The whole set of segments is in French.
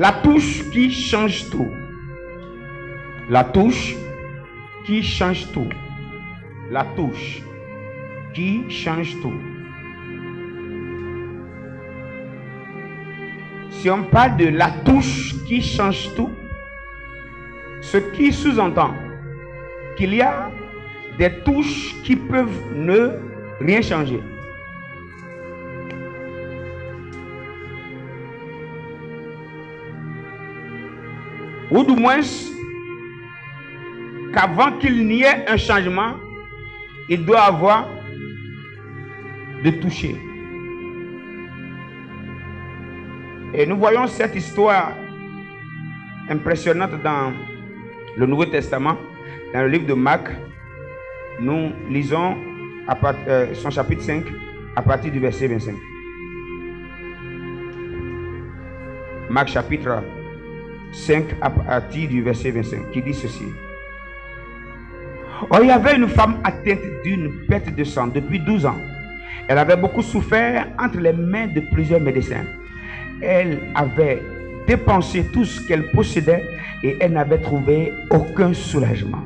La touche qui change tout. La touche qui change tout. La touche qui change tout. Si on parle de la touche qui change tout, ce qui sous-entend qu'il y a des touches qui peuvent ne rien changer. Ou du moins, qu'avant qu'il n'y ait un changement, il doit avoir de toucher. Et nous voyons cette histoire impressionnante dans le Nouveau Testament, dans le livre de Marc. Nous lisons son chapitre 5 à partir du verset 25. Marc chapitre 5 à partir du verset 25 qui dit ceci. Oh, il y avait une femme atteinte d'une perte de sang depuis 12 ans. Elle avait beaucoup souffert entre les mains de plusieurs médecins. Elle avait dépensé tout ce qu'elle possédait et elle n'avait trouvé aucun soulagement.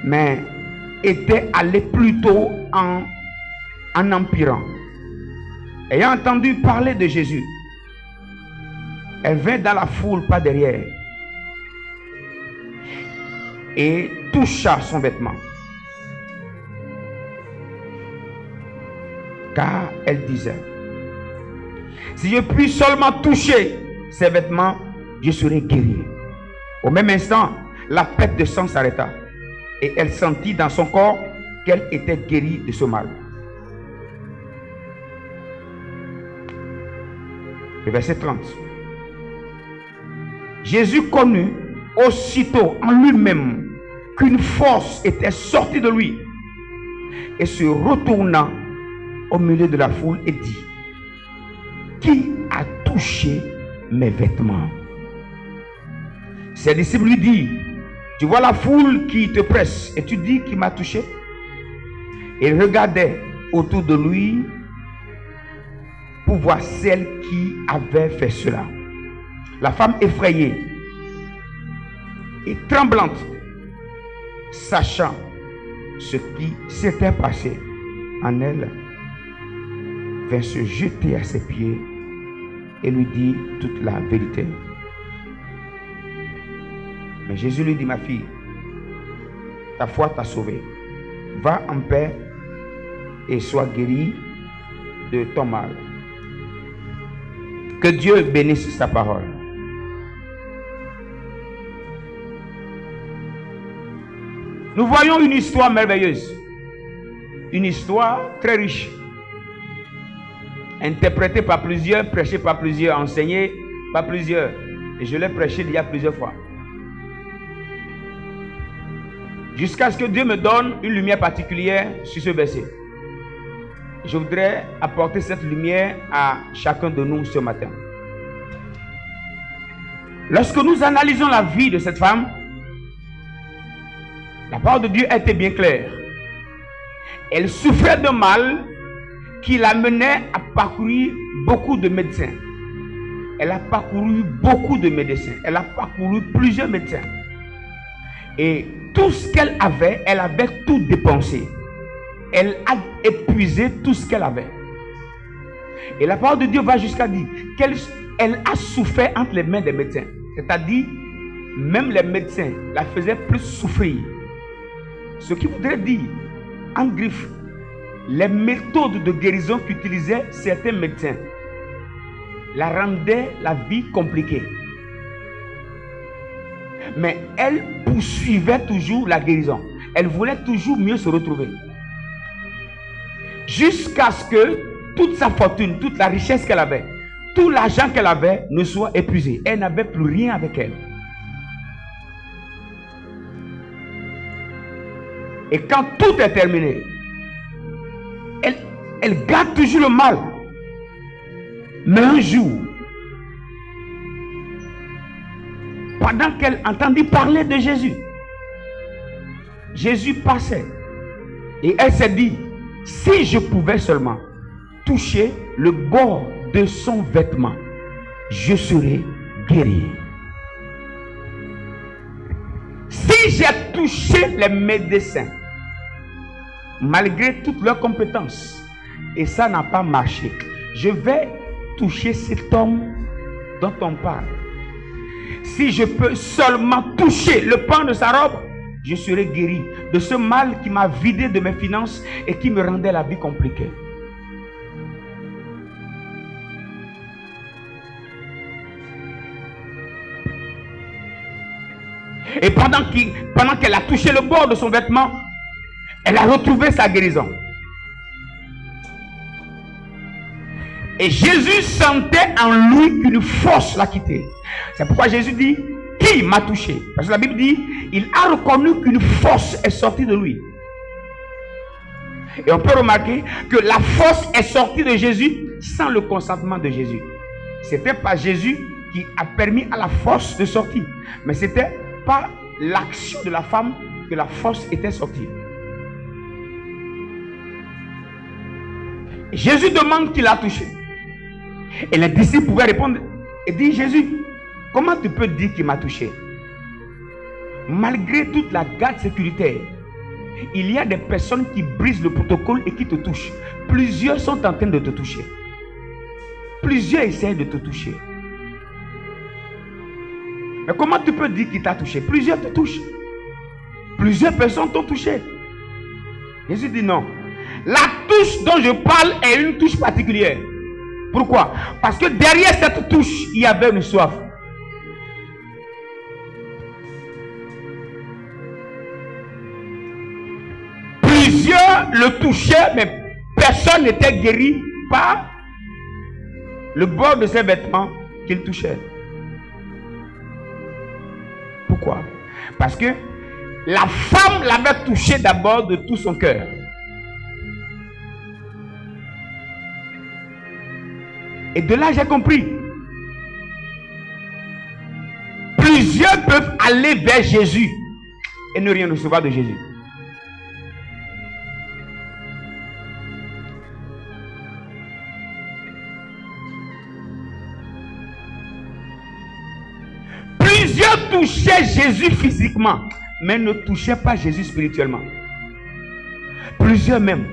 Mais était allée plutôt en empirant. Ayant entendu parler de Jésus, elle vint dans la foule par derrière et toucha son vêtement. Car elle disait, si je puis seulement toucher ses vêtements, je serai guéri. Au même instant, la perte de sang s'arrêta et elle sentit dans son corps qu'elle était guérie de ce mal. Le verset 30. Jésus connut aussitôt en lui-même qu'une force était sortie de lui et se retourna au milieu de la foule et dit, qui a touché mes vêtements? Ses disciples lui dirent, tu vois la foule qui te presse et tu dis qui m'a touché? Il regardait autour de lui pour voir celle qui avait fait cela. La femme effrayée et tremblante, sachant ce qui s'était passé en elle, vint se jeter à ses pieds et lui dit toute la vérité. Mais Jésus lui dit, ma fille, ta foi t'a sauvée. Va en paix et sois guérie de ton mal. Que Dieu bénisse sa parole. Nous voyons une histoire merveilleuse. Une histoire très riche. Interprétée par plusieurs, prêchée par plusieurs, enseignée par plusieurs. Et je l'ai prêché il y a plusieurs fois. Jusqu'à ce que Dieu me donne une lumière particulière sur ce verset. Je voudrais apporter cette lumière à chacun de nous ce matin. Lorsque nous analysons la vie de cette femme, la parole de Dieu était bien claire. Elle souffrait de mal qui l'amenait à parcourir beaucoup de médecins. Elle a parcouru beaucoup de médecins. Elle a parcouru plusieurs médecins. Et tout ce qu'elle avait, elle avait tout dépensé. Elle a épuisé tout ce qu'elle avait. Et la parole de Dieu va jusqu'à dire qu'elle a souffert entre les mains des médecins. C'est-à-dire, même les médecins la faisaient plus souffrir. Ce qui voudrait dire, en griffe, les méthodes de guérison qu'utilisaient certains médecins la rendaient la vie compliquée. Mais elle poursuivait toujours la guérison. Elle voulait toujours mieux se retrouver. Jusqu'à ce que toute sa fortune, toute la richesse qu'elle avait, tout l'argent qu'elle avait ne soit épuisé. Elle n'avait plus rien avec elle. Et quand tout est terminé, elle garde toujours le mal. Mais un jour, pendant qu'elle entendit parler de Jésus, Jésus passait. Et elle s'est dit, si je pouvais seulement toucher le bord de son vêtement, je serai guéri. Si j'ai touché les médecins, malgré toutes leurs compétences, et ça n'a pas marché, je vais toucher cet homme dont on parle. Si je peux seulement toucher le pan de sa robe, je serai guéri de ce mal qui m'a vidé de mes finances et qui me rendait la vie compliquée. Et pendant qu'elle a touché le bord de son vêtement, elle a retrouvé sa guérison. Et Jésus sentait en lui qu'une force l'a quitté. C'est pourquoi Jésus dit, qui m'a touché? Parce que la Bible dit, il a reconnu qu'une force est sortie de lui. Et on peut remarquer que la force est sortie de Jésus sans le consentement de Jésus. C'était pas Jésus qui a permis à la force de sortir, mais c'était par l'action de la femme que la force était sortie. Jésus demande qui l'a touché. Et les disciples pouvaient répondre et dire, Jésus, comment tu peux dire qu'il m'a touché? Malgré toute la garde sécuritaire, il y a des personnes qui brisent le protocole et qui te touchent. Plusieurs sont en train de te toucher. Plusieurs essayent de te toucher. Mais comment tu peux dire qu'il t'a touché? Plusieurs te touchent. Plusieurs personnes t'ont touché. Jésus dit non. La touche dont je parle est une touche particulière. Pourquoi? Parce que derrière cette touche, il y avait une soif. Plusieurs le touchaient, mais personne n'était guéri par le bord de ses vêtements qu'il touchait. Pourquoi? Parce que la femme l'avait touché d'abord de tout son cœur. Et de là, j'ai compris. Plusieurs peuvent aller vers Jésus et ne rien recevoir de Jésus. Plusieurs touchaient Jésus physiquement, mais ne touchaient pas Jésus spirituellement. Plusieurs même.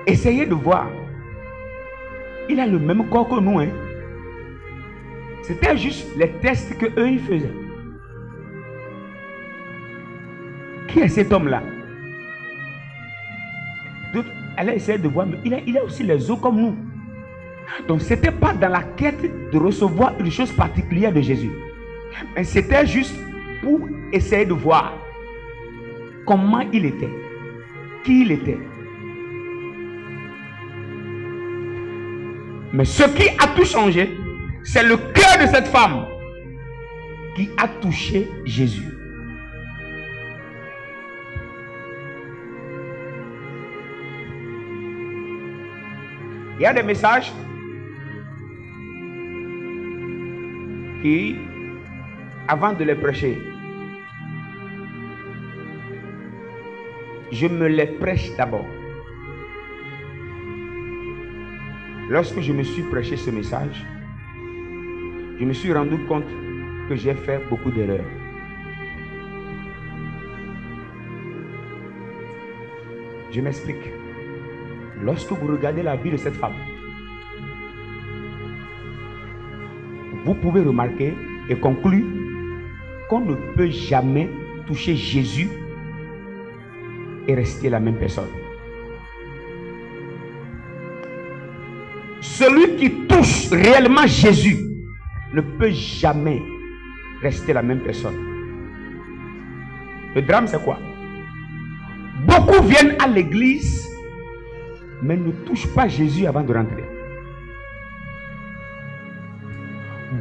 Essayez de voir. Il a le même corps que nous. Hein. C'était juste les tests qu'eux ils faisaient. Qui est cet homme-là? D'autres allaient essayer de voir, mais il a aussi les os comme nous. Donc ce n'était pas dans la quête de recevoir une chose particulière de Jésus. Mais c'était juste pour essayer de voir comment il était, qui il était. Mais ce qui a tout changé, c'est le cœur de cette femme qui a touché Jésus. Il y a des messages qui, avant de les prêcher, je me les prêche d'abord. Lorsque je me suis prêché ce message, je me suis rendu compte que j'ai fait beaucoup d'erreurs. Je m'explique. Lorsque vous regardez la vie de cette femme, vous pouvez remarquer et conclure qu'on ne peut jamais toucher Jésus et rester la même personne. Celui qui touche réellement Jésus ne peut jamais rester la même personne. Le drame, c'est quoi? Beaucoup viennent à l'église, mais ne touchent pas Jésus avant de rentrer.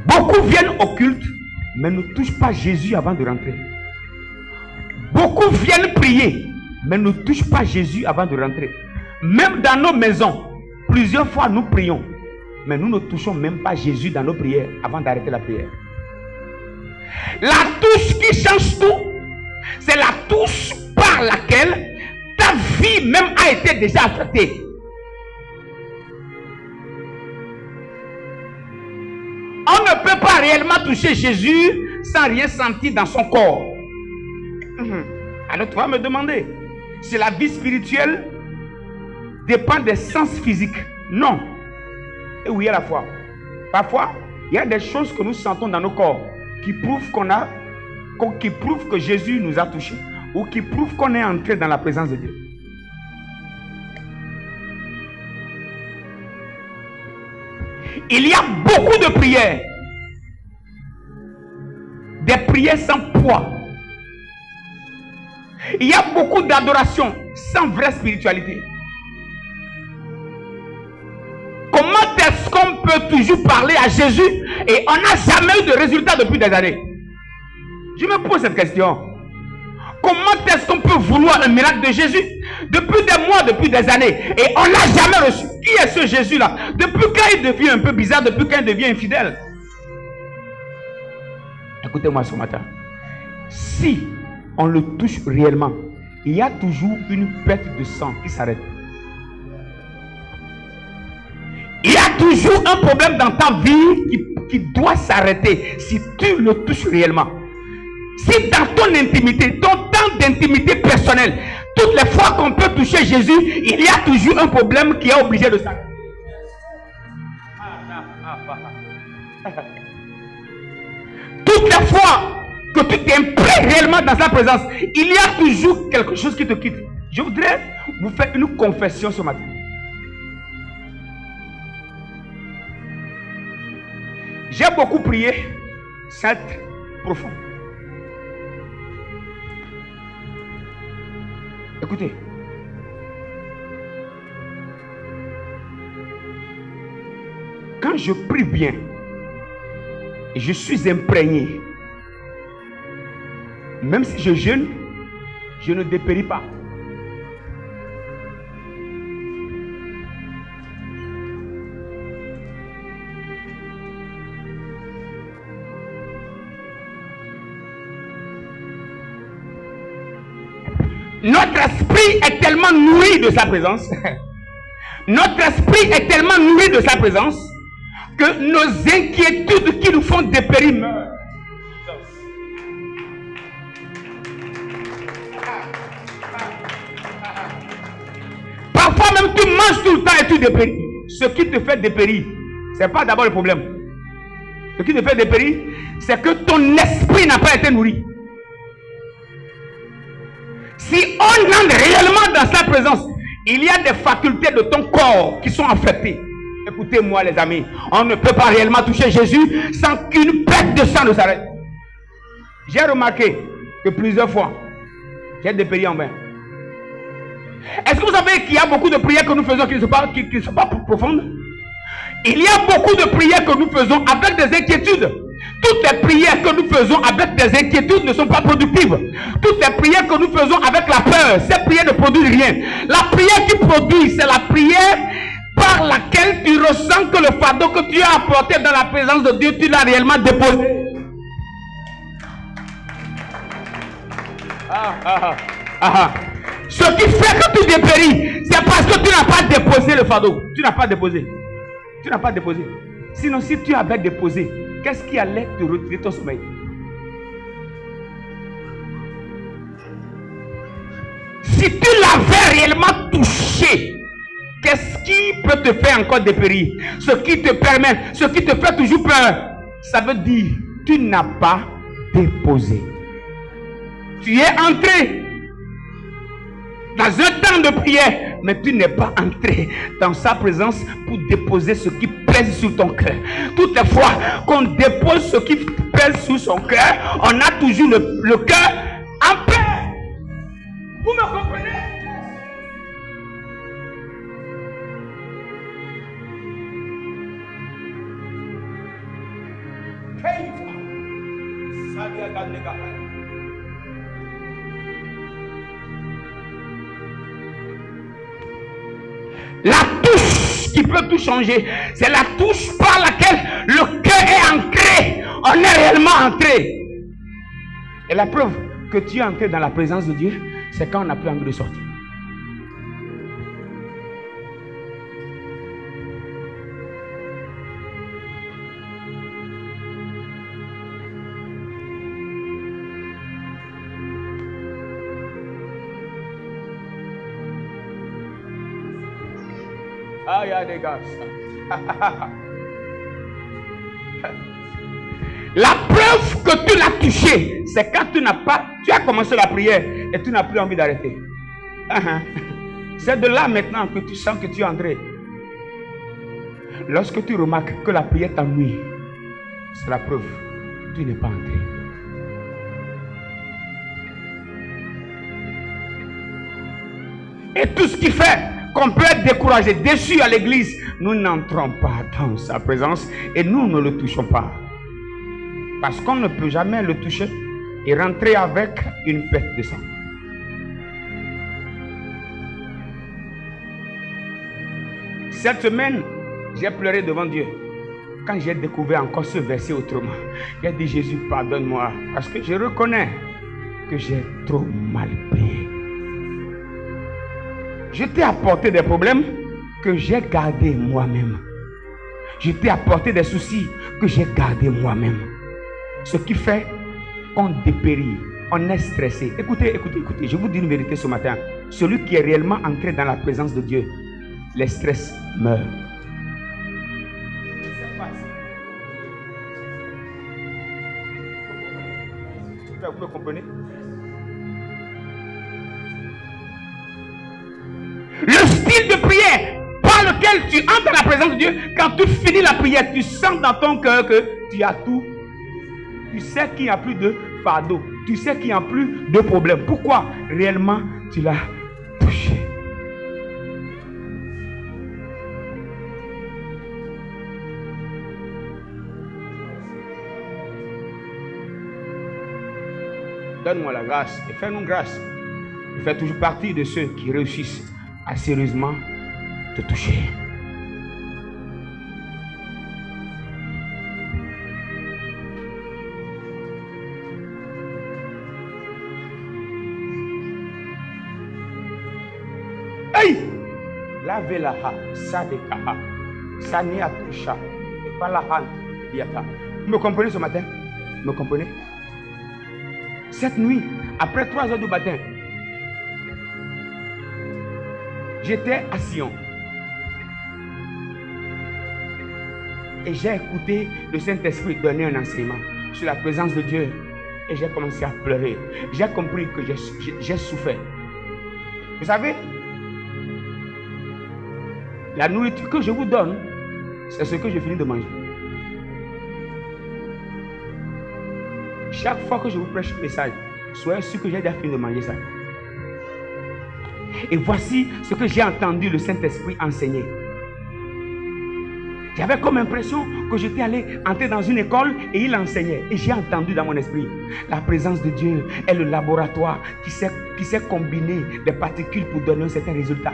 Beaucoup viennent au culte, mais ne touchent pas Jésus avant de rentrer. Beaucoup viennent prier, mais ne touchent pas Jésus avant de rentrer. Même dans nos maisons, plusieurs fois nous prions, mais nous ne touchons même pas Jésus dans nos prières avant d'arrêter la prière. La touche qui change tout, c'est la touche par laquelle ta vie même a été déjà affectée. peut pas réellement toucher Jésus sans rien sentir dans son corps. Alors tu vas me demander si la vie spirituelle dépend des sens physiques. Non. Et oui, à la fois. Parfois, il y a des choses que nous sentons dans nos corps qui prouvent qui prouvent que Jésus nous a touchés ou qui prouvent qu'on est entré dans la présence de Dieu. Il y a beaucoup de prières. Des prières sans poids. Il y a beaucoup d'adoration sans vraie spiritualité. Comment est-ce qu'on peut toujours parler à Jésus et on n'a jamais eu de résultat depuis des années? Je me pose cette question. Comment est-ce qu'on peut vouloir un miracle de Jésus depuis des mois, depuis des années et on n'a jamais reçu? Qui est ce Jésus-là? Depuis quand il devient un peu bizarre, depuis quand il devient infidèle? Écoutez-moi ce matin. Si on le touche réellement, il y a toujours une perte de sang qui s'arrête. Il y a toujours un problème dans ta vie qui doit s'arrêter si tu le touches réellement. Si dans ton intimité, ton temps d'intimité personnelle, toutes les fois qu'on peut toucher Jésus, il y a toujours un problème qui est obligé de s'arrêter. Toutes les fois que tu t'imprègnes réellement dans sa présence, il y a toujours quelque chose qui te quitte. Je voudrais vous faire une confession ce matin. J'ai beaucoup prié, c'est profond. Écoutez. Quand je prie bien, et je suis imprégné, même si je jeûne, je ne dépéris pas. Notre esprit est tellement nourri de sa présence. Notre esprit est tellement nourri de sa présence que nos inquiétudes qui nous font dépérir meurent. Parfois même tu manges tout le temps et tu dépéris. Ce qui te fait dépérir, ce n'est pas d'abord le problème. Ce qui te fait dépérir, c'est que ton esprit n'a pas été nourri. Si on entre réellement dans sa présence, il y a des facultés de ton corps qui sont affectées. Écoutez-moi les amis, on ne peut pas réellement toucher Jésus sans qu'une perte de sang ne s'arrête. J'ai remarqué que plusieurs fois, j'ai dépéri en vain. Est-ce que vous savez qu'il y a beaucoup de prières que nous faisons qui ne sont pas profondes? Il y a beaucoup de prières que nous faisons avec des inquiétudes. Toutes les prières que nous faisons avec des inquiétudes ne sont pas productives. Toutes les prières que nous faisons avec la peur, ces prières ne produisent rien. La prière qui produit, c'est la prière par laquelle tu ressens que le fardeau que tu as apporté dans la présence de Dieu, tu l'as réellement déposé. Ce qui fait que tu dépéris, c'est parce que tu n'as pas déposé le fardeau. Tu n'as pas déposé. Tu n'as pas déposé. Sinon, si tu avais déposé, qu'est-ce qui allait te retirer ton sommeil? Si tu l'avais réellement touché, qu'est-ce qui peut te faire encore dépérir? Ce qui te permet, ce qui te fait toujours peur, ça veut dire tu n'as pas déposé. Tu es entré dans un temps de prière, mais tu n'es pas entré dans sa présence pour déposer ce qui pèse sur ton cœur. Toutes les fois qu'on dépose ce qui pèse sur son cœur, on a toujours le cœur en paix. Vous me comprenez? La touche qui peut tout changer, c'est la touche par laquelle le cœur est ancré. On est réellement entré. Et la preuve que tu es entré dans la présence de Dieu, c'est quand on n'a plus envie de sortir. Ah, il y a des gars. La preuve que tu l'as touché, c'est quand tu as commencé la prière et tu n'as plus envie d'arrêter. C'est de là maintenant que tu sens que tu es entré. Lorsque tu remarques que la prière t'ennuie, c'est la preuve. Tu n'es pas entré. Et tout ce qui fait qu'on peut être découragé, déçu à l'église, nous n'entrons pas dans sa présence et nous ne le touchons pas. Parce qu'on ne peut jamais le toucher et rentrer avec une perte de sang. Cette semaine, j'ai pleuré devant Dieu. Quand j'ai découvert encore ce verset autrement, j'ai dit Jésus, pardonne-moi. Parce que je reconnais que j'ai trop mal prié. Je t'ai apporté des problèmes que j'ai gardés moi-même. Je t'ai apporté des soucis que j'ai gardés moi-même. Ce qui fait qu'on dépérit, on est stressé. Écoutez, écoutez, écoutez, je vous dis une vérité ce matin. Celui qui est réellement ancré dans la présence de Dieu, les stress meurent. Vous comprenez? Le style de prière par lequel tu entres dans la présence de Dieu, quand tu finis la prière, tu sens dans ton cœur que tu as tout. Tu sais qu'il n'y a plus de fardeau. Tu sais qu'il n'y a plus de problème. Pourquoi? Réellement, tu l'as touché. Donne-moi la grâce et fais-nous grâce. Tu fais toujours partie de ceux qui réussissent à sérieusement te toucher. Hey! Lave la ha, sadekaha, saniatusha, et pas la han, diata. Vous me comprenez ce matin? Vous me comprenez? Cette nuit, après 3 heures du matin, j'étais à Sion. Et j'ai écouté le Saint-Esprit donner un enseignement sur la présence de Dieu. Et j'ai commencé à pleurer. J'ai compris que j'ai souffert. Vous savez, la nourriture que je vous donne, c'est ce que je finis de manger. Chaque fois que je vous prêche un message, soyez sûr que j'ai déjà fini de manger ça. Et voici ce que j'ai entendu le Saint-Esprit enseigner. J'avais comme impression que j'étais allé entrer dans une école et il enseignait. Et j'ai entendu dans mon esprit, la présence de Dieu est le laboratoire qui sait combiner des particules pour donner un certain résultat.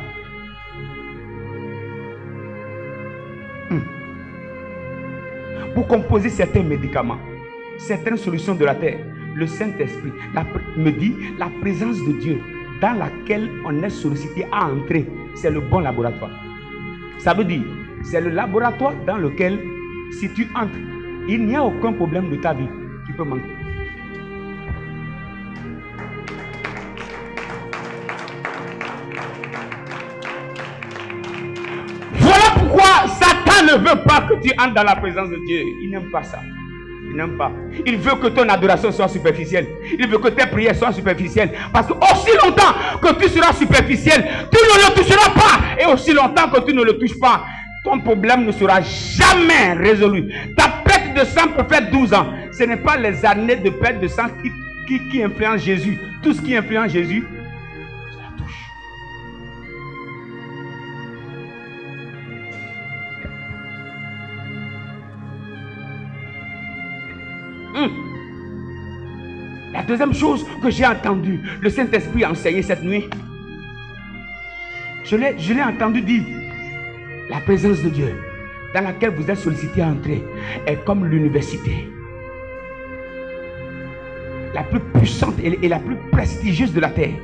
Pour composer certains médicaments, certaines solutions de la terre, le Saint-Esprit me dit la présence de Dieu dans laquelle on est sollicité à entrer, c'est le bon laboratoire. Ça veut dire, c'est le laboratoire dans lequel, si tu entres, il n'y a aucun problème de ta vie qui peut manquer. Voilà pourquoi Satan ne veut pas que tu entres dans la présence de Dieu. Il n'aime pas ça. Il n'aime pas. Il veut que ton adoration soit superficielle. Il veut que tes prières soient superficielles. Parce que aussi longtemps que tu seras superficiel, tu ne le toucheras pas. Et aussi longtemps que tu ne le touches pas, ton problème ne sera jamais résolu. Ta perte de sang peut faire 12 ans. Ce n'est pas les années de perte de sang qui influencent Jésus. Tout ce qui influence Jésus, c'est la touche. La deuxième chose que j'ai entendu le Saint-Esprit enseigner cette nuit, je l'ai entendu dire, la présence de Dieu dans laquelle vous êtes sollicité à entrer est comme l'université, la plus puissante et la plus prestigieuse de la terre,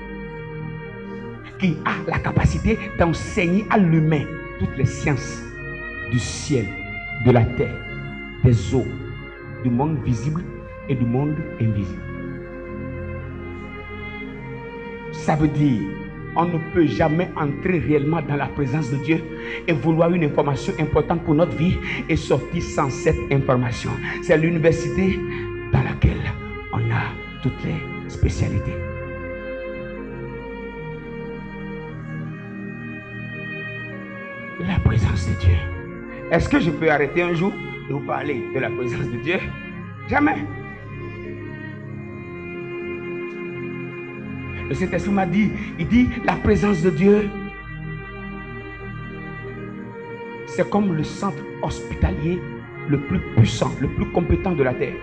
qui a la capacité d'enseigner à l'humain toutes les sciences du ciel, de la terre, des eaux, du monde visible et du monde invisible. Ça veut dire on ne peut jamais entrer réellement dans la présence de Dieu et vouloir une information importante pour notre vie et sortir sans cette information. C'est l'université dans laquelle on a toutes les spécialités. La présence de Dieu. Est-ce que je peux arrêter un jour de vous parler de la présence de Dieu? Jamais. Le Saint-Esprit m'a dit, il dit, la présence de Dieu, c'est comme le centre hospitalier le plus puissant, le plus compétent de la terre,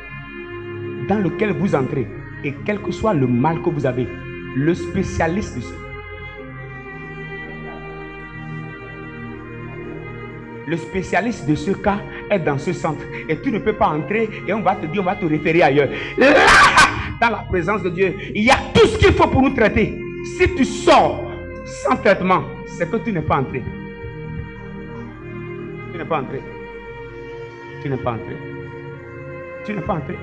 dans lequel vous entrez, et quel que soit le mal que vous avez, le spécialiste de ce. Le spécialiste de ce cas est dans ce centre, et tu ne peux pas entrer, et on va te dire, on va te référer ailleurs. Là, dans la présence de Dieu, il y a tout ce qu'il faut pour nous traiter. Si tu sors sans traitement, c'est que tu n'es pas entré. Tu n'es pas entré. Tu n'es pas entré. Tu n'es pas entré.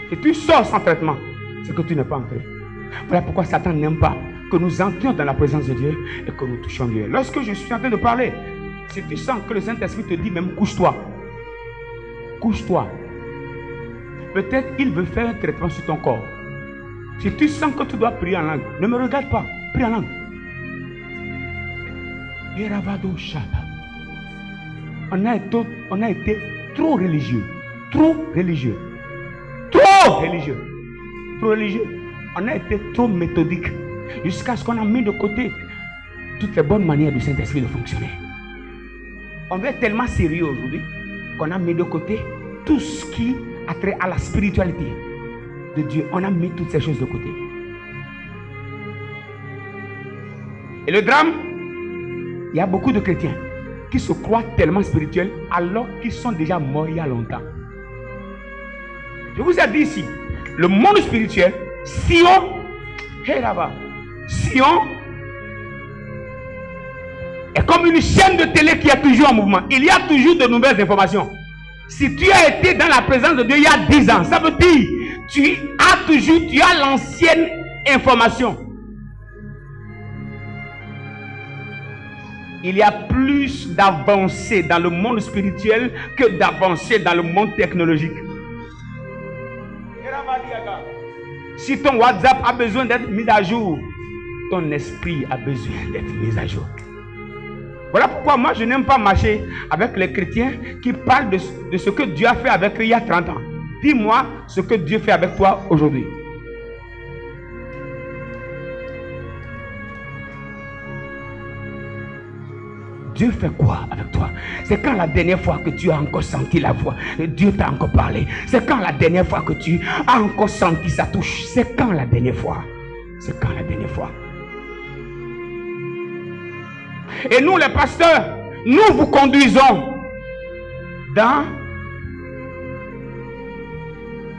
Si tu sors sans traitement, c'est que tu n'es pas entré. Voilà pourquoi Satan n'aime pas que nous entrions dans la présence de Dieu et que nous touchions Dieu. Lorsque je suis en train de parler, si tu sens que le Saint-Esprit te dit même couche-toi, couche-toi. Peut-être il veut faire un traitement sur ton corps. Si tu sens que tu dois prier en langue, ne me regarde pas, prie en langue. On a été trop religieux. Trop religieux. Trop religieux. Trop religieux. On a été trop méthodique. Jusqu'à ce qu'on a mis de côté toutes les bonnes manières du Saint-Esprit de fonctionner. On est tellement sérieux aujourd'hui qu'on a mis de côté tout ce qui a trait à la spiritualité de Dieu. On a mis toutes ces choses de côté. Et le drame, il y a beaucoup de chrétiens qui se croient tellement spirituels alors qu'ils sont déjà morts il y a longtemps. Je vous ai dit ici, le monde spirituel, Sion, et là-bas, Sion est comme une chaîne de télé qui est toujours en mouvement. Il y a toujours de nouvelles informations. Si tu as été dans la présence de Dieu il y a 10 ans, ça veut dire tu as l'ancienne information. Il y a plus d'avancées dans le monde spirituel que d'avancées dans le monde technologique. Si ton WhatsApp a besoin d'être mis à jour, ton esprit a besoin d'être mis à jour. Voilà pourquoi moi je n'aime pas marcher avec les chrétiens qui parlent de ce que Dieu a fait avec eux il y a 30 ans. Dis-moi ce que Dieu fait avec toi aujourd'hui. Dieu fait quoi avec toi? C'est quand la dernière fois que tu as encore senti la voix, Dieu t'a encore parlé. C'est quand la dernière fois que tu as encore senti sa touche. C'est quand la dernière fois? C'est quand la dernière fois? Et nous les pasteurs, nous vous conduisons dans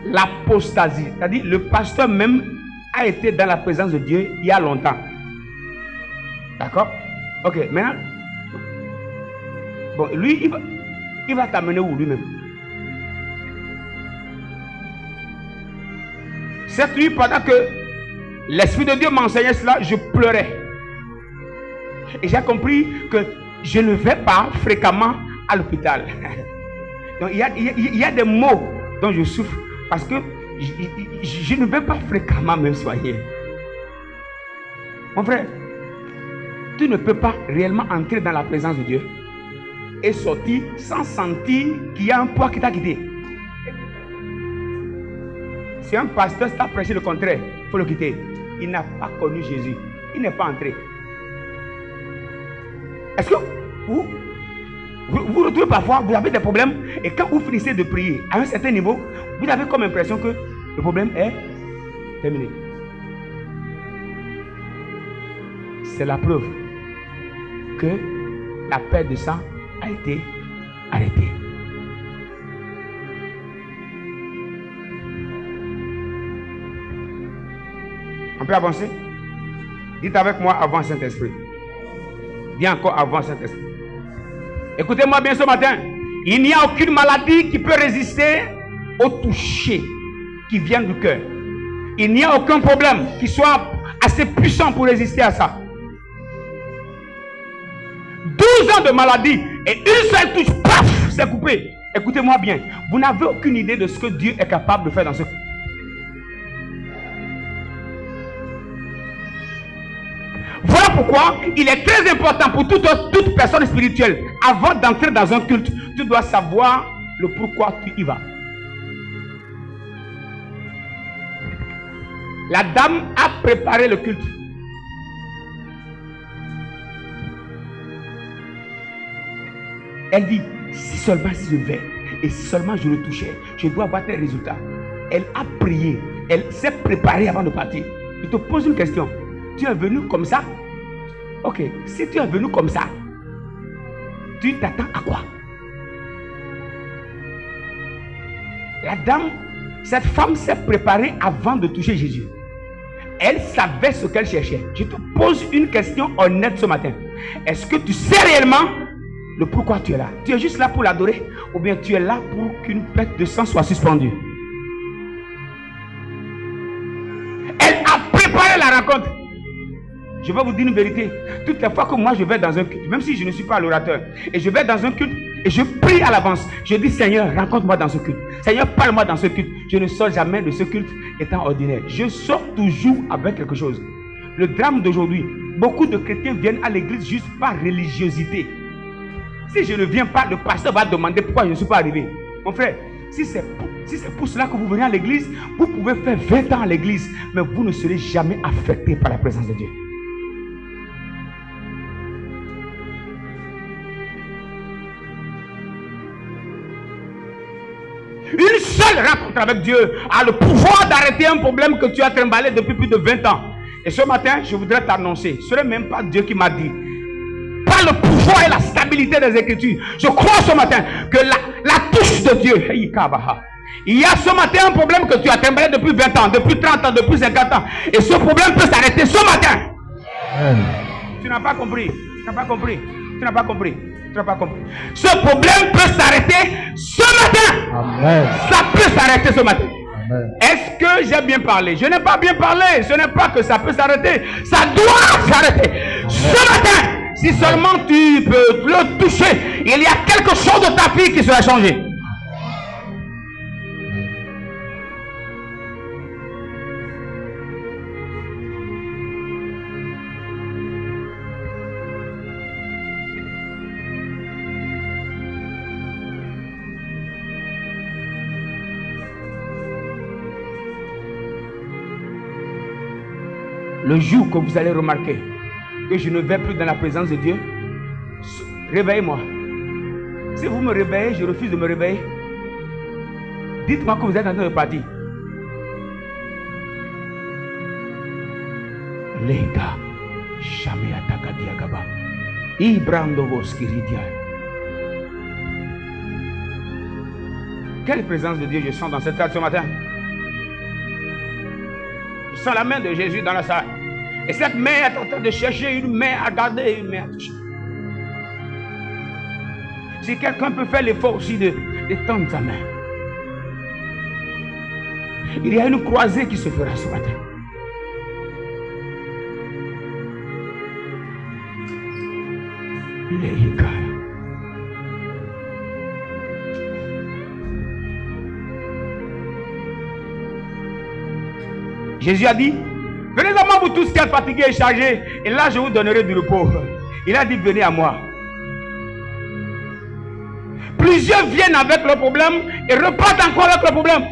l'apostasie. C'est-à-dire le pasteur même a été dans la présence de Dieu il y a longtemps. D'accord? Ok, maintenant, bon, lui, il va t'amener où lui-même? Cette nuit, pendant que l'Esprit de Dieu m'enseignait cela, je pleurais. Et j'ai compris que je ne vais pas fréquemment à l'hôpital. Donc il y a des maux dont je souffre parce que je ne vais pas fréquemment me soigner. Mon frère, tu ne peux pas réellement entrer dans la présence de Dieu et sortir sans sentir qu'il y a un poids qui t'a quitté. Si un pasteur t'a prêché le contraire, il faut le quitter. Il n'a pas connu Jésus. Il n'est pas entré. Est-ce que vous retrouvez parfois, vous avez des problèmes et quand vous finissez de prier à un certain niveau, vous avez comme impression que le problème est terminé. C'est la preuve que la perte de sang a été arrêtée. On peut avancer? Dites avec moi avant Saint-Esprit. Dis encore avant Saint-Esprit. Écoutez-moi bien ce matin. Il n'y a aucune maladie qui peut résister au toucher qui vient du cœur. Il n'y a aucun problème qui soit assez puissant pour résister à ça. 12 ans de maladie et une seule touche, paf, c'est coupé. Écoutez-moi bien, vous n'avez aucune idée de ce que Dieu est capable de faire dans ce cas. Voilà pourquoi il est très important pour toute personne spirituelle, avant d'entrer dans un culte, tu dois savoir le pourquoi tu y vas. La dame a préparé le culte. Elle dit, si seulement si je vais, et si seulement je le touchais, je dois avoir tel résultat. Elle a prié, elle s'est préparée avant de partir. Je te pose une question. Tu es venu comme ça? Ok, si tu es venu comme ça, tu t'attends à quoi? La dame, cette femme s'est préparée avant de toucher Jésus. Elle savait ce qu'elle cherchait. Je te pose une question honnête ce matin. Est-ce que tu sais réellement le pourquoi tu es là? Tu es juste là pour l'adorer, ou bien tu es là pour qu'une perte de sang soit suspendue? Elle a préparé la rencontre. Je vais vous dire une vérité. Toutes les fois que moi je vais dans un culte, même si je ne suis pas l'orateur, et je vais dans un culte et je prie à l'avance, je dis Seigneur, rencontre-moi dans ce culte. Seigneur, parle-moi dans ce culte. Je ne sors jamais de ce culte étant ordinaire. Je sors toujours avec quelque chose. Le drame d'aujourd'hui, beaucoup de chrétiens viennent à l'église juste par religiosité. Si je ne viens pas, le pasteur va demander pourquoi je ne suis pas arrivé. Mon frère, si c'est pour cela que vous venez à l'église, vous pouvez faire 20 ans à l'église, mais vous ne serez jamais affecté par la présence de Dieu. Une seule rencontre avec Dieu a le pouvoir d'arrêter un problème que tu as trimballé depuis plus de 20 ans. Et ce matin, je voudrais t'annoncer, ce n'est même pas Dieu qui m'a dit. Par le pouvoir et la stabilité des Écritures, je crois ce matin que la touche de Dieu, il y a ce matin un problème que tu as trimballé depuis 20 ans, depuis 30 ans, depuis 50 ans. Et ce problème peut s'arrêter ce matin. Amen. Tu n'as pas compris. Tu n'as pas compris. Tu n'as pas compris. Tu n'as pas compris. Ce problème peut s'arrêter ce matin. Amen. Ça peut s'arrêter ce matin. Est-ce que j'ai bien parlé? Je n'ai pas bien parlé. Ce n'est pas que ça peut s'arrêter. Ça doit s'arrêter. Ce matin, si seulement tu peux le toucher, il y a quelque chose de ta vie qui sera changé. Le jour que vous allez remarquer que je ne vais plus dans la présence de Dieu, réveillez-moi. Si vous me réveillez, je refuse de me réveiller. Dites-moi que vous êtes en train de partir. Lega, jamais attaque diagaba. Ibrandovos kiridia. Quelle présence de Dieu je sens dans cette salle ce matin? Je sens la main de Jésus dans la salle. Et cette main est en train de chercher une main à garder et une main à toucher. Si quelqu'un peut faire l'effort aussi de tendre sa main. Il y a une croisée qui se fera ce matin. Il est égal. Jésus a dit, venez à moi vous tous qui êtes fatigués et chargés, et là je vous donnerai du repos. Il a dit, venez à moi. Plusieurs viennent avec le problème et repartent encore avec le problème.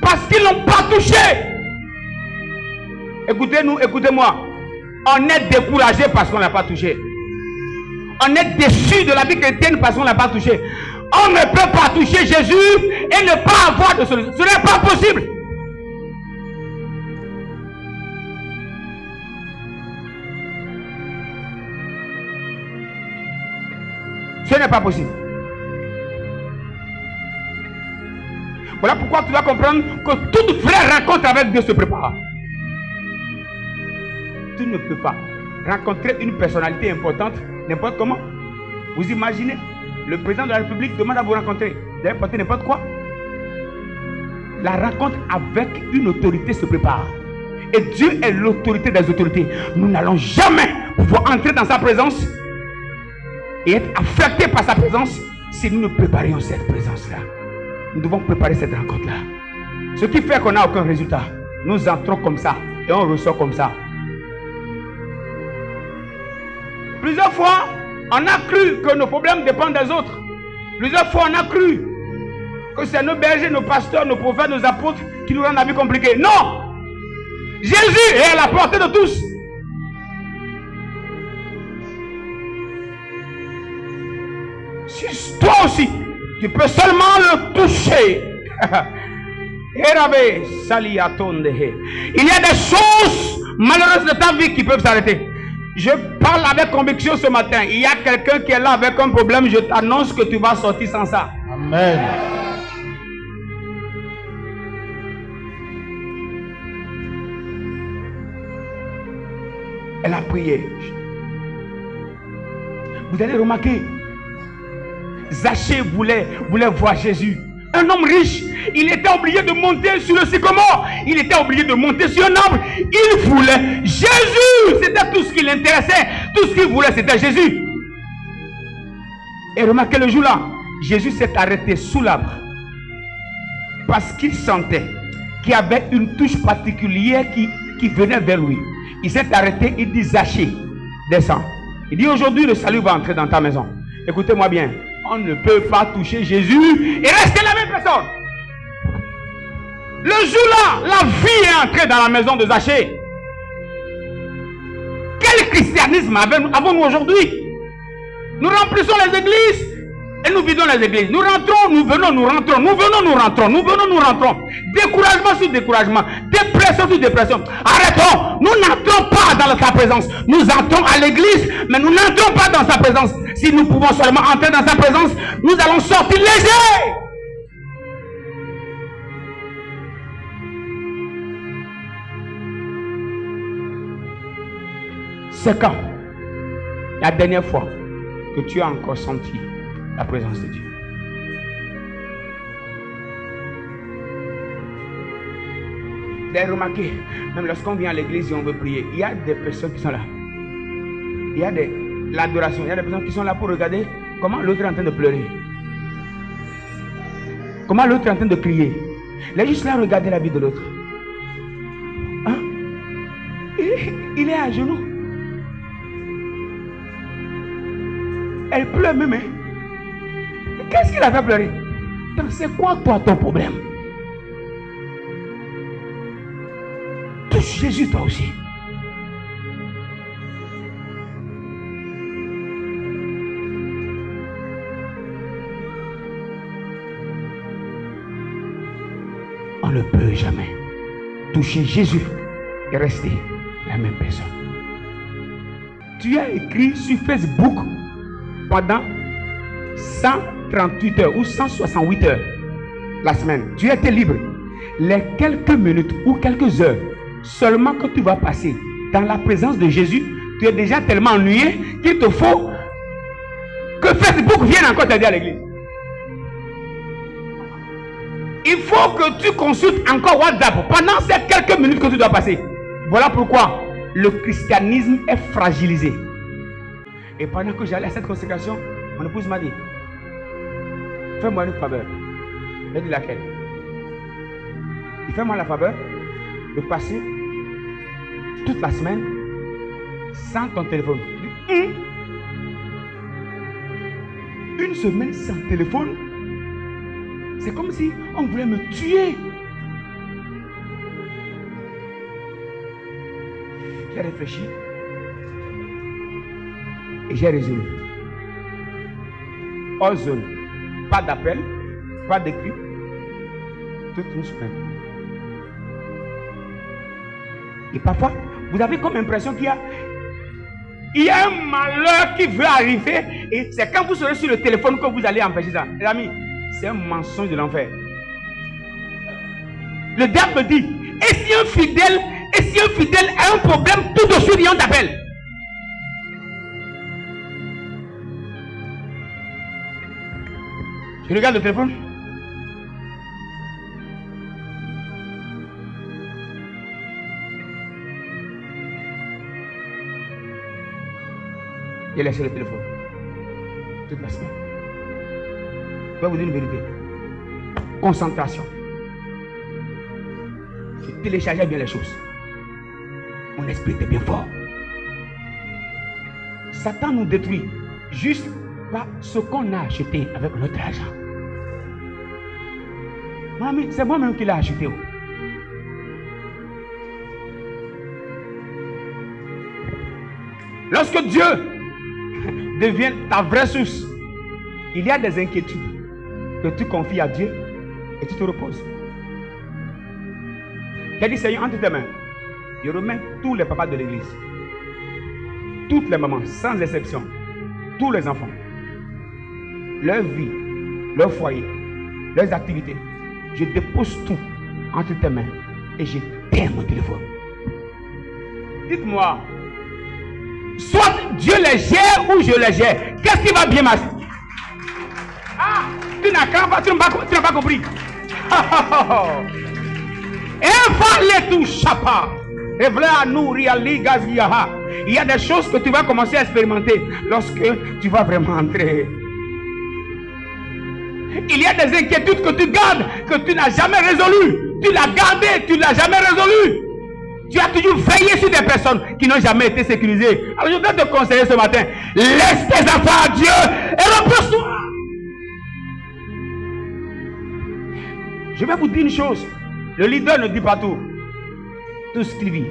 Parce qu'ils n'ont pas touché. Écoutez-nous, écoutez-moi. On est découragé parce qu'on n'a pas touché. On est déçu de la vie chrétienne parce qu'on n'a pas touché. On ne peut pas toucher Jésus et ne pas avoir de solution. Ce n'est pas possible. Ce n'est pas possible. Voilà pourquoi tu dois comprendre que toute vraie rencontre avec Dieu se prépare. Tu ne peux pas rencontrer une personnalité importante n'importe comment. Vous imaginez, le président de la République demande à vous rencontrer. Vous allez porter n'importe quoi. La rencontre avec une autorité se prépare. Et Dieu est l'autorité des autorités. Nous n'allons jamais pouvoir entrer dans sa présence et être affectés par sa présence si nous ne préparions cette présence-là. Nous devons préparer cette rencontre-là. Ce qui fait qu'on n'a aucun résultat. Nous entrons comme ça et on ressort comme ça. Plusieurs fois, on a cru que nos problèmes dépendent des autres. Plusieurs fois, on a cru que c'est nos bergers, nos pasteurs, nos prophètes, nos apôtres qui nous rendent la vie compliquée. Non! Jésus est à la portée de tous. Si toi aussi, tu peux seulement le toucher. Il y a des choses malheureuses de ta vie qui peuvent s'arrêter. Je parle avec conviction ce matin. Il y a quelqu'un qui est là avec un problème. Je t'annonce que tu vas sortir sans ça. Amen. Elle a prié. Vous allez remarquer, Zachée voulait voir Jésus. Un homme riche, il était obligé de monter sur le sycomore. Il était obligé de monter sur un arbre. Il voulait Jésus. C'était tout ce qui l'intéressait. Tout ce qu'il voulait, c'était Jésus. Et remarquez le jour-là, Jésus s'est arrêté sous l'arbre. Parce qu'il sentait qu'il y avait une touche particulière qui venait vers lui. Il s'est arrêté, il dit Zachée, descends. Il dit aujourd'hui le salut va entrer dans ta maison. Écoutez-moi bien. On ne peut pas toucher Jésus et rester la même personne. Le jour-là, la vie est entrée dans la maison de Zachée. Quel christianisme avons-nous aujourd'hui? Nous remplissons les églises et nous vidons les églises. Nous rentrons, nous venons, nous rentrons. Nous venons, nous rentrons. Nous venons, nous rentrons. Découragement sur découragement. Dépression sur dépression. Arrêtons. Nous n'entrons pas dans sa présence. Nous entrons à l'église, mais nous n'entrons pas dans sa présence. Si nous pouvons seulement entrer dans sa présence, nous allons sortir légers. C'est quand la dernière fois que tu as encore senti la présence de Dieu? Vous avez remarqué, même lorsqu'on vient à l'église et on veut prier, il y a des personnes qui sont là. Il y a l'adoration, il y a des personnes qui sont là pour regarder comment l'autre est en train de pleurer. Comment l'autre est en train de crier. Il est juste là à regarder la vie de l'autre. Hein? Il est à genoux. Elle pleure même. Qu'est-ce qu'il a fait pleurer? C'est quoi toi ton problème? Touche Jésus toi aussi. On ne peut jamais toucher Jésus et rester la même personne. Tu as écrit sur Facebook pendant 138 heures ou 168 heures la semaine. Tu étais libre. Les quelques minutes ou quelques heures seulement que tu vas passer dans la présence de Jésus, tu es déjà tellement ennuyé qu'il te faut que Facebook vienne encore t'aider à l'église. Il faut que tu consultes encore WhatsApp pendant ces quelques minutes que tu dois passer. Voilà pourquoi le christianisme est fragilisé. Et pendant que j'allais à cette consécration, mon épouse m'a dit, fais-moi une faveur. J'ai dit laquelle? Il fait-moi la faveur de passer toute la semaine sans ton téléphone. Une semaine sans téléphone, c'est comme si on voulait me tuer. J'ai réfléchi et j'ai résolu. All zone, pas d'appel, pas d'écrit, toute une semaine. Et parfois, vous avez comme impression qu'il y a un malheur qui veut arriver et c'est quand vous serez sur le téléphone que vous allez empêcher ça. Les amis, c'est un mensonge de l'enfer. Le diable dit, et si un fidèle a un problème, tout de suite, on t'appelle. Je regarde le téléphone. J'ai laissé le téléphone. toute la semaine. Je vais vous dire une vérité. Concentration. Je téléchargeais bien les choses. Mon esprit était bien fort. Satan nous détruit juste par ce qu'on a acheté avec notre argent. Mon ami, c'est moi-même qui l'ai acheté. Lorsque Dieu devient ta vraie source, il y a des inquiétudes que tu confies à Dieu et tu te reposes. J'ai dit, Seigneur, entre tes mains, je remets tous les papas de l'église, toutes les mamans, sans exception, tous les enfants, leur vie, leur foyer, leurs activités. Je dépose tout entre tes mains et j'éteins mon téléphone. Dites-moi, soit Dieu les gère ou je les gère. Qu'est-ce qui va bien marcher? Ah, tu n'as pas compris. Il y a des choses que tu vas commencer à expérimenter lorsque tu vas vraiment entrer. Il y a des inquiétudes que tu gardes, que tu n'as jamais résolues. Tu l'as gardé, tu ne l'as jamais résolu. Tu as toujours veillé sur des personnes qui n'ont jamais été sécurisées. Alors je voudrais te conseiller ce matin, laisse tes affaires à Dieu et repose-toi. Je vais vous dire une chose. Le leader ne dit pas tout. Tout ce qu'il vit.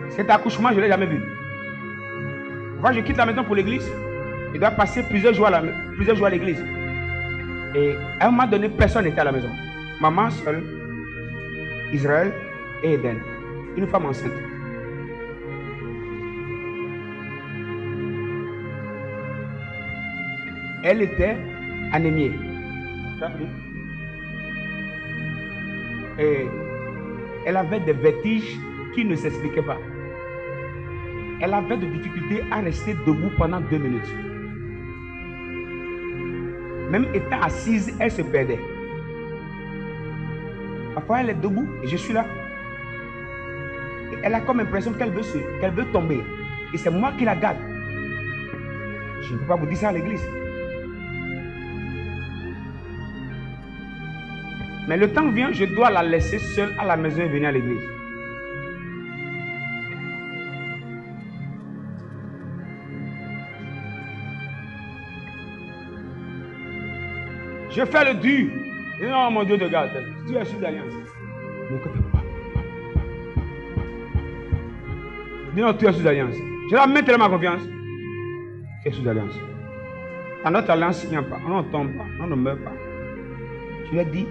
Cet accouchement, je ne l'ai jamais vu. Moi, je quitte la maison pour l'église. Je dois passer plusieurs jours à l'église. Et à un moment donné, personne n'était à la maison. Maman seule, Israël et Eden. Une femme enceinte. Elle était anémiée. Et elle avait des vertiges qui ne s'expliquaient pas. Elle avait des difficultés à rester debout pendant 2 minutes. Même étant assise, elle se perdait. Parfois, elle est debout et je suis là. Et elle a comme l'impression qu'elle veut tomber. Et c'est moi qui la garde. Je ne peux pas vous dire ça à l'église. Mais le temps vient, je dois la laisser seule à la maison et venir à l'église. Je fais le dur. Non, mon Dieu te garde. Tu es sous l'alliance. Dis non, tu es sous alliance. Je la mets tellement confiance. Tu es sous alliance. Dans notre alliance, il n'y a pas. On ne tombe pas. On ne meurt pas. Je lui ai dit,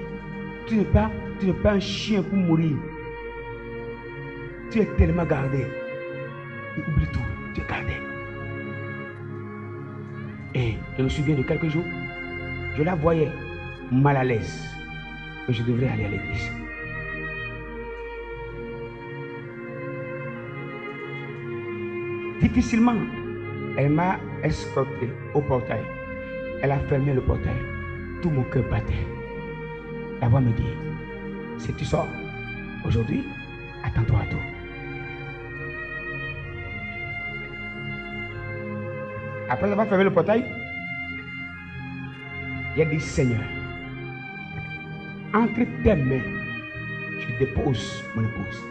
tu n'es pas un chien pour mourir. Tu es tellement gardé. Oublie tout. Tu es gardé. Et je me souviens de quelques jours. Je la voyais mal à l'aise. Que je devrais aller à l'église. Difficilement, elle m'a escorté au portail. Elle a fermé le portail. Tout mon cœur battait. La voix me dit, si tu sors aujourd'hui, attends-toi à tout. Après avoir fermé le portail, il a dit, Seigneur, entre tes mains, je dépose mon épouse.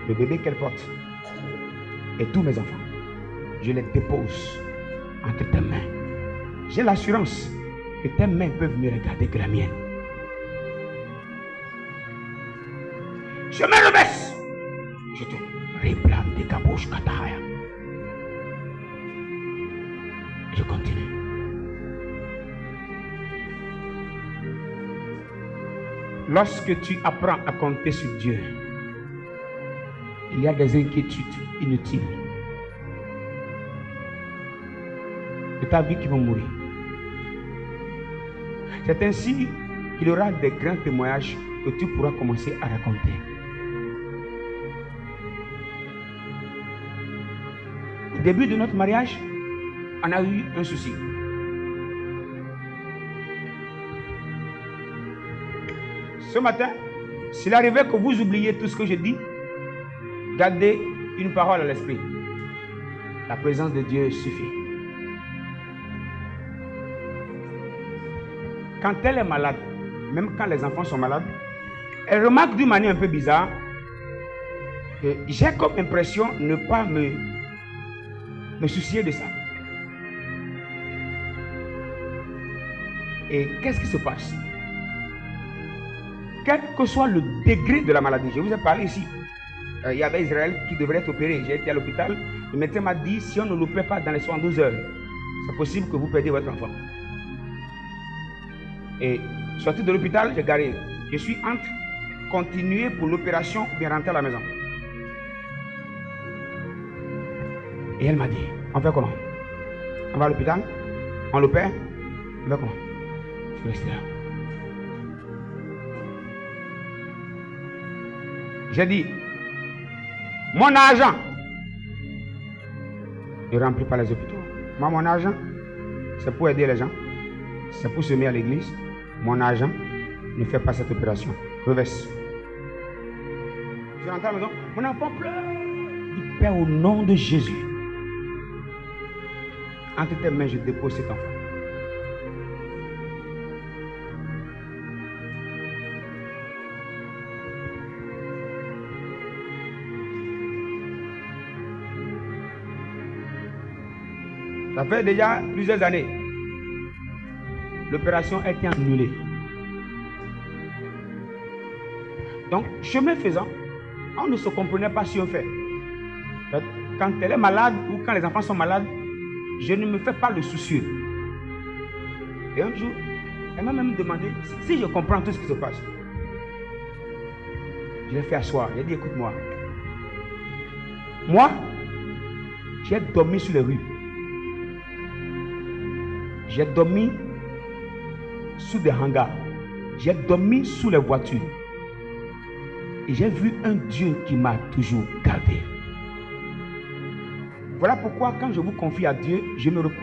Le bébé qu'elle porte et tous mes enfants, je les dépose entre tes mains. J'ai l'assurance que tes mains peuvent mieux regarder que la mienne. Je me rebaisse. Je te réclame des cabouches kataya. Je continue. Lorsque tu apprends à compter sur Dieu, il y a des inquiétudes inutiles de ta vie qui vont mourir. C'est ainsi qu'il y aura des grands témoignages que tu pourras commencer à raconter. Au début de notre mariage, on a eu un souci. Ce matin, s'il arrivait que vous oubliez tout ce que je dis, gardez une parole à l'esprit. La présence de Dieu suffit. Quand elle est malade, même quand les enfants sont malades, elle remarque d'une manière un peu bizarre que j'ai comme impression de ne pas me soucier de ça. Et qu'est-ce qui se passe? Quel que soit le degré de la maladie, je vous ai parlé ici, il y avait Israël qui devrait être opéré. J'ai été à l'hôpital, le médecin m'a dit, si on ne l'opère pas dans les 72 heures, c'est possible que vous perdiez votre enfant. Et sorti de l'hôpital, j'ai garé. Je suis entre continuer pour l'opération ou bien rentrer à la maison. Et elle m'a dit, on fait comment? On va à l'hôpital, on l'opère, on fait comment? Je suis resté là. J'ai dit, mon argent ne remplit pas les hôpitaux. Moi, mon argent, c'est pour aider les gens. C'est pour semer à l'église. Mon argent ne fait pas cette opération. Reverse. Je suis rentré à la maison. Mon enfant pleure. Il Père, au nom de Jésus, entre tes mains, je dépose cet enfant. Ça fait déjà plusieurs années. L'opération a été annulée. Donc, chemin faisant, on ne se comprenait pas si on fait. Quand elle est malade ou quand les enfants sont malades, je ne me fais pas le soucieux. Et un jour, elle m'a même demandé si je comprends tout ce qui se passe. Je l'ai fait asseoir. J'ai dit, écoute-moi. Moi, j'ai dormi sur les rues. J'ai dormi sous des hangars. J'ai dormi sous les voitures. Et j'ai vu un Dieu qui m'a toujours gardé. Voilà pourquoi quand je vous confie à Dieu, je me repose.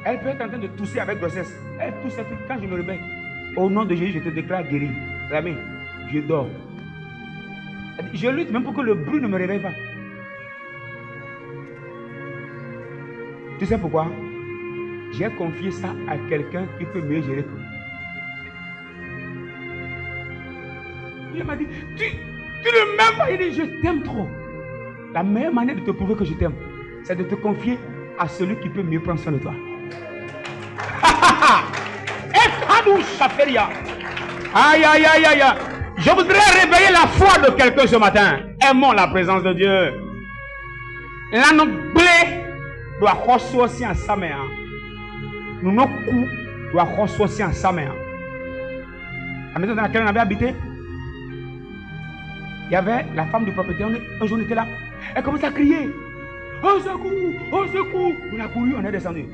Elle peut être en train de tousser avec grossesse. Elle tousse quand je me réveille. Au nom de Jésus, je te déclare guéri. Amen. Je dors. Je lutte même pour que le bruit ne me réveille pas. Tu sais pourquoi? J'ai confié ça à quelqu'un qui peut mieux gérer que moi. Il m'a dit, tu ne m'aimes pas. Il dit, je t'aime trop. La meilleure manière de te prouver que je t'aime, c'est de te confier à celui qui peut mieux prendre soin de toi. Aïe, aïe, aïe, aïe. Je voudrais réveiller la foi de quelqu'un ce matin. Aimons la présence de Dieu. L'anglais doit ressortir en sa main. Nous, nos coups doivent ressortir en sa main. La maison dans laquelle on avait habité, il y avait la femme du propriétaire. Un jour, on était là. Elle commence à crier. Au secours, au secours. On a couru, on est descendu.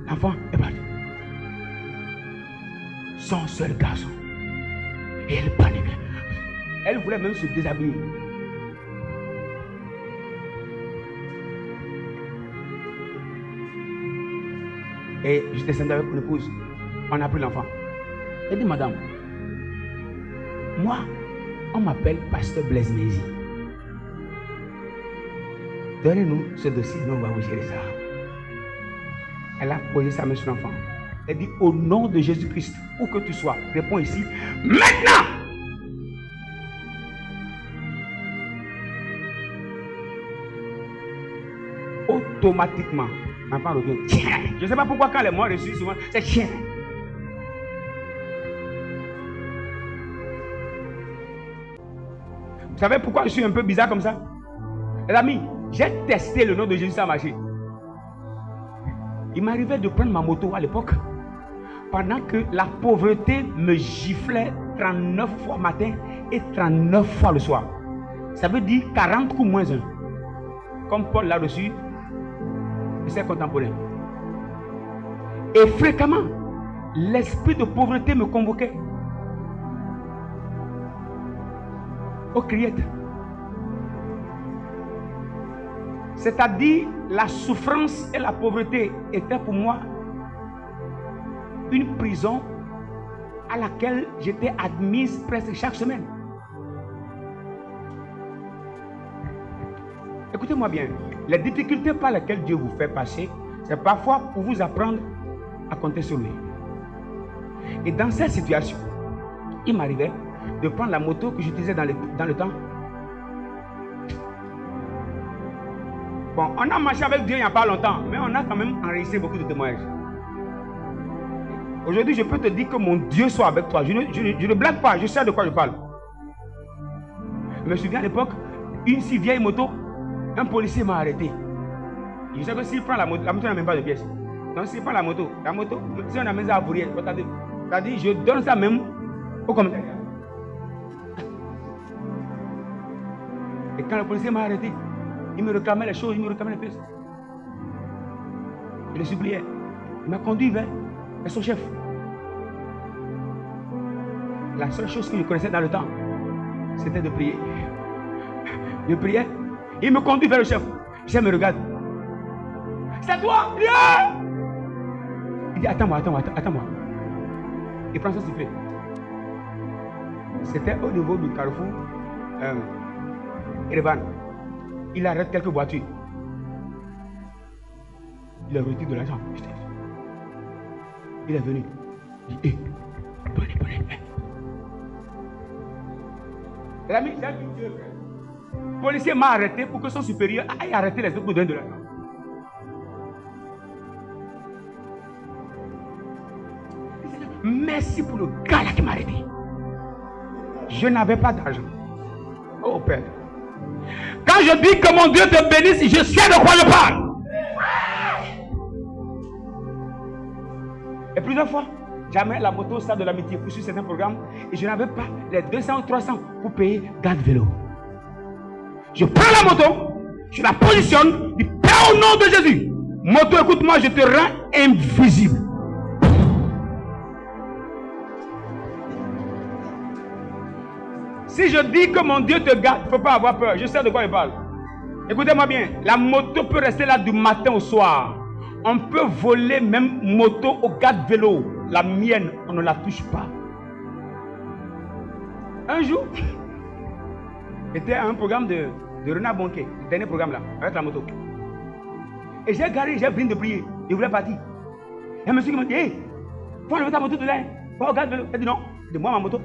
L'enfant est parti. Son seul garçon. Et elle paniquait. Elle voulait même se déshabiller. Et je descendais avec mon épouse. On a pris l'enfant. Elle dit, madame, moi, on m'appelle Pasteur Blaise Mézi. Donnez-nous ce dossier, nous on va vous gérer ça. Elle a posé sa main sur l'enfant. Elle dit, au nom de Jésus-Christ, où que tu sois, réponds ici, maintenant! Automatiquement, l'enfant revient. Tiens. Je ne sais pas pourquoi quand les mots reçus souvent, c'est chien. Vous savez pourquoi je suis un peu bizarre comme ça? Les amis, j'ai testé le nom de Jésus, ça a marché. Il m'arrivait de prendre ma moto à l'époque, pendant que la pauvreté me giflait 39 fois matin et 39 fois le soir. Ça veut dire 40 coups moins 1. Comme Paul l'a reçu, c'est contemporain. Et fréquemment, l'esprit de pauvreté me convoquait aux criettes. C'est-à-dire, la souffrance et la pauvreté étaient pour moi une prison à laquelle j'étais admise presque chaque semaine. Écoutez-moi bien, les difficultés par lesquelles Dieu vous fait passer, c'est parfois pour vous apprendre à compter sur lui. Et dans cette situation, il m'arrivait de prendre la moto que j'utilisais dans le temps. Bon, on a marché avec Dieu il n'y a pas longtemps, mais on a quand même enregistré beaucoup de témoignages. Aujourd'hui, je peux te dire que mon Dieu soit avec toi. Je ne blague pas, je sais de quoi je parle. Je me souviens à l'époque, une si vieille moto, un policier m'a arrêté. Je sais que s'il prend la moto n'a même pas de pièces. Donc s'il prend la moto, si on a mis ça à bourrier, c'est-à-dire je donne ça même au commandant. Et quand le policier m'a arrêté, il me réclamait les choses, il me réclamait les pièces. Je le suppliais. Il m'a conduit vers son chef. La seule chose que je connaissais dans le temps, c'était de prier. Je priais. Il me conduit vers le chef. Le chef me regarde. C'est toi, viens! Il dit, attends-moi. Il prend son sifflet. C'était au niveau du carrefour Erevan. Il arrête quelques voitures. Il a retiré de l'argent. Il est venu. Il dit, prenez. L'ami, j'ai dit Dieu. Le policier m'a arrêté pour que son supérieur aille arrêter les autres pour donner de l'argent. Merci pour le gars là qui m'a arrêté. Je n'avais pas d'argent. Oh Père. Quand je dis que mon Dieu te bénisse, je sais de quoi je parle. Et plusieurs fois, j'amène la moto au stade de l'amitié pour suivre certains programmes et je n'avais pas les 200 ou 300 pour payer garde vélo. Je prends la moto, je la positionne, je dis Père au nom de Jésus. Moto, écoute-moi, je te rends invisible. Si je dis que mon Dieu te garde, il ne faut pas avoir peur. Je sais de quoi il parle. Écoutez-moi bien. La moto peut rester là du matin au soir. On peut voler même moto au garde-vélo. La mienne, on ne la touche pas. Un jour, c'était un programme de Renard Bonquet. Le dernier programme là, avec la moto. Et j'ai garé, j'ai fini de prier. Je voulais partir. Et un monsieur qui m'a dit, hey, faut enlever ta moto de là. Va au garde-vélo. Il dit non. De moi, ma moto,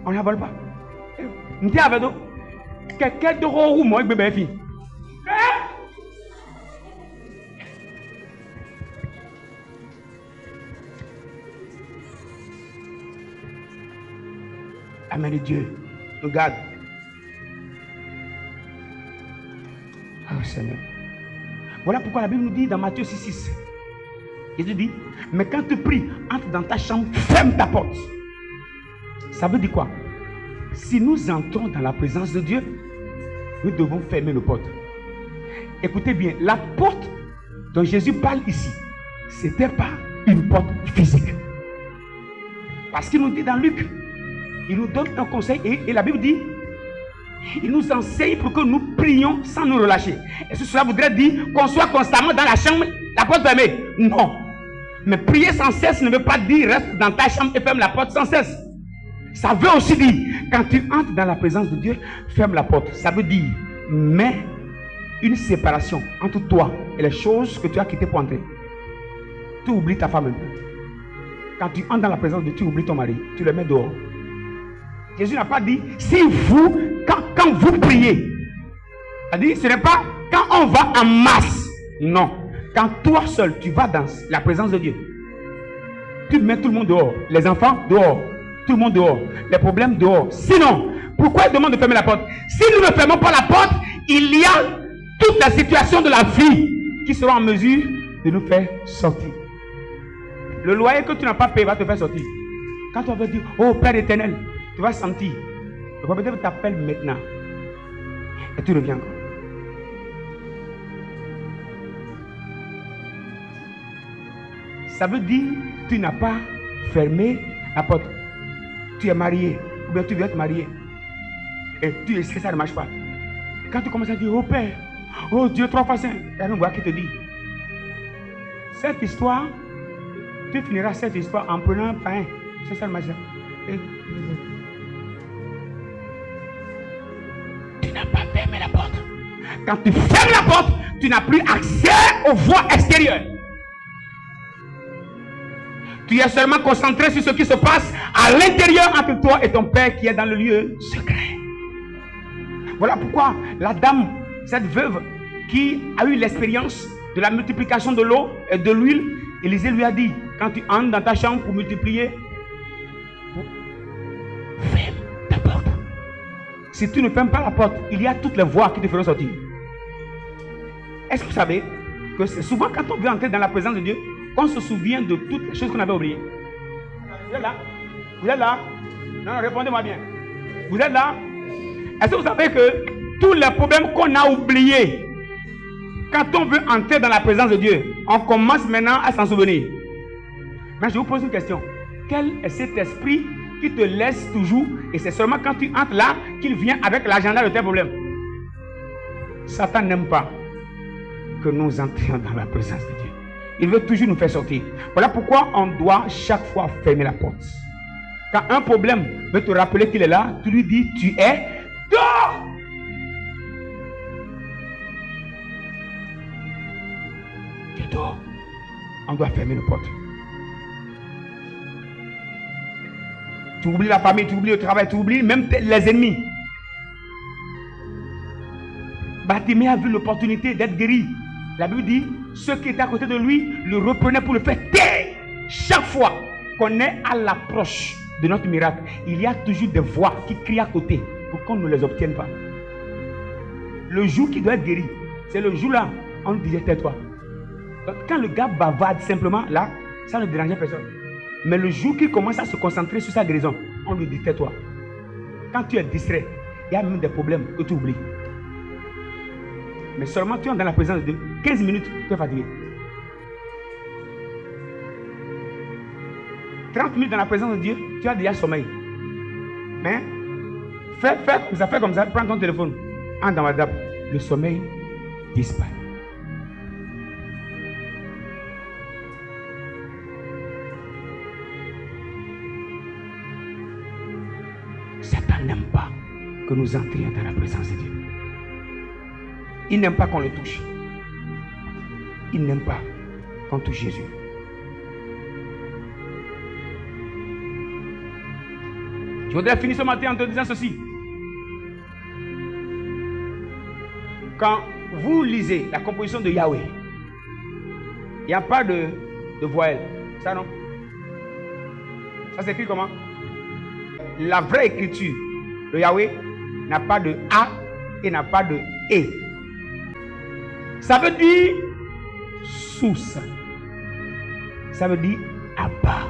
on ne la vole pas. M'ti avec toi, quelqu'un de roux moi bébé fille. Amen de Dieu, regarde. Oh Seigneur. Voilà pourquoi la Bible nous dit dans Matthieu 6,6. Jésus dit, mais quand tu pries, entre dans ta chambre, ferme ta porte. Ça veut dire quoi? Si nous entrons dans la présence de Dieu, nous devons fermer nos portes. Écoutez bien, la porte dont Jésus parle ici, ce n'était pas une porte physique. Parce qu'il nous dit dans Luc, il nous donne un conseil et la Bible dit, il nous enseigne pour que nous prions sans nous relâcher. Est-ce que cela voudrait dire qu'on soit constamment dans la chambre, la porte fermée? Non. Mais prier sans cesse ne veut pas dire reste dans ta chambre et ferme la porte sans cesse. Ça veut aussi dire, quand tu entres dans la présence de Dieu, ferme la porte. Ça veut dire, mets une séparation entre toi et les choses que tu as quittées pour entrer. Tu oublies ta femme un peu. Quand tu entres dans la présence de Dieu, tu oublies ton mari. Tu le mets dehors. Jésus n'a pas dit, si vous, quand vous priez, il a dit, ce n'est pas quand on va en masse. Non. Quand toi seul, tu vas dans la présence de Dieu, tu mets tout le monde dehors. Les enfants dehors. Tout le monde dehors. Les problèmes dehors. Sinon, pourquoi il demande de fermer la porte? Si nous ne fermons pas la porte, il y a toutes les situations de la vie qui seront en mesure de nous faire sortir. Le loyer que tu n'as pas payé va te faire sortir. Quand tu vas dire, oh Père éternel, tu vas sentir. Le propriétaire t'appelle maintenant. Et tu reviens encore. Ça veut dire que tu n'as pas fermé la porte. Tu es marié, ou bien tu viens te marier. Et tu essaies, ça ne marche pas. Quand tu commences à dire, oh Père, oh Dieu 3 fois 5, il y a un gars qui te dit, cette histoire, tu finiras cette histoire en prenant un pain. C'est ça le magicien. Tu n'as pas fermé la porte. Quand tu fermes la porte, tu n'as plus accès aux voies extérieures. Tu es seulement concentré sur ce qui se passe à l'intérieur entre toi et ton Père qui est dans le lieu secret. Voilà pourquoi la dame, cette veuve qui a eu l'expérience de la multiplication de l'eau et de l'huile, Élisée lui a dit, quand tu entres dans ta chambre pour multiplier, ferme ta porte. Si tu ne fermes pas la porte, il y a toutes les voies qui te feront sortir. Est-ce que vous savez que c'est souvent quand on veut entrer dans la présence de Dieu, qu'on se souvient de toutes les choses qu'on avait oubliées? Vous êtes là? Vous êtes là? Non, répondez-moi bien. Vous êtes là? Est-ce que vous savez que tous les problèmes qu'on a oubliés, quand on veut entrer dans la présence de Dieu, on commence maintenant à s'en souvenir? Mais je vous pose une question. Quel est cet esprit qui te laisse toujours, et c'est seulement quand tu entres là qu'il vient avec l'agenda de tes problèmes? Satan n'aime pas que nous entrions dans la présence de Dieu. Il veut toujours nous faire sortir. Voilà pourquoi on doit chaque fois fermer la porte. Quand un problème veut te rappeler qu'il est là, tu lui dis, tu es dehors. Tu es dehors. On doit fermer nos portes. Tu oublies la famille, tu oublies le travail, tu oublies même les ennemis. Bartimée a vu l'opportunité d'être guéri. La Bible dit, ceux qui étaient à côté de lui le reprenaient pour le faire taire. Chaque fois qu'on est à l'approche de notre miracle, il y a toujours des voix qui crient à côté pour qu'on ne les obtienne pas. Le jour qui doit être guéri, c'est le jour-là, on disait tais-toi. Donc quand le gars bavarde simplement, là, ça ne dérangeait personne. Mais le jour qu'il commence à se concentrer sur sa guérison, on lui dit tais-toi. Quand tu es distrait, il y a même des problèmes que tu oublies. Mais seulement tu es dans la présence de Dieu, 15 minutes, tu es fatigué. 30 minutes dans la présence de Dieu, tu as déjà sommeil. Mais fais comme ça, prends ton téléphone, entre dans WhatsApp, le sommeil disparaît. Satan n'aime pas que nous entrions dans la présence de Dieu. Il n'aime pas qu'on le touche. Il n'aime pas qu'on touche Jésus. Je voudrais finir ce matin en te disant ceci. Quand vous lisez la composition de Yahweh, il n'y a pas de voyelle. Ça non? Ça s'écrit comment? La vraie écriture de Yahweh n'a pas de A et n'a pas de E. Ça veut dire source. Ça veut dire Abba.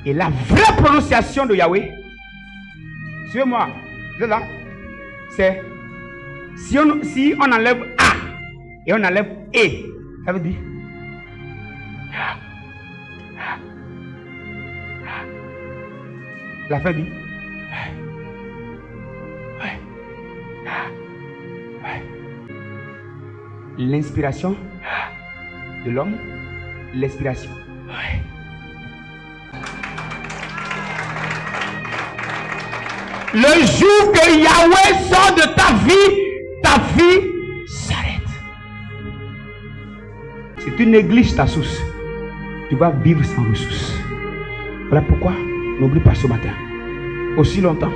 Et la vraie prononciation de Yahweh, suivez-moi, vous êtes là, c'est si on enlève A et on enlève E, ça veut dire la fin dit l'inspiration de l'homme, l'expiration. Le jour que Yahweh sort de ta vie s'arrête. Si tu négliges ta source, tu vas vivre sans ressources. Voilà pourquoi n'oublie pas ce matin, aussi longtemps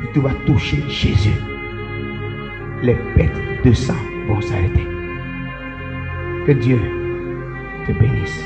que tu vas toucher Jésus, les pertes de sang vont s'arrêter. Que Dieu te bénisse.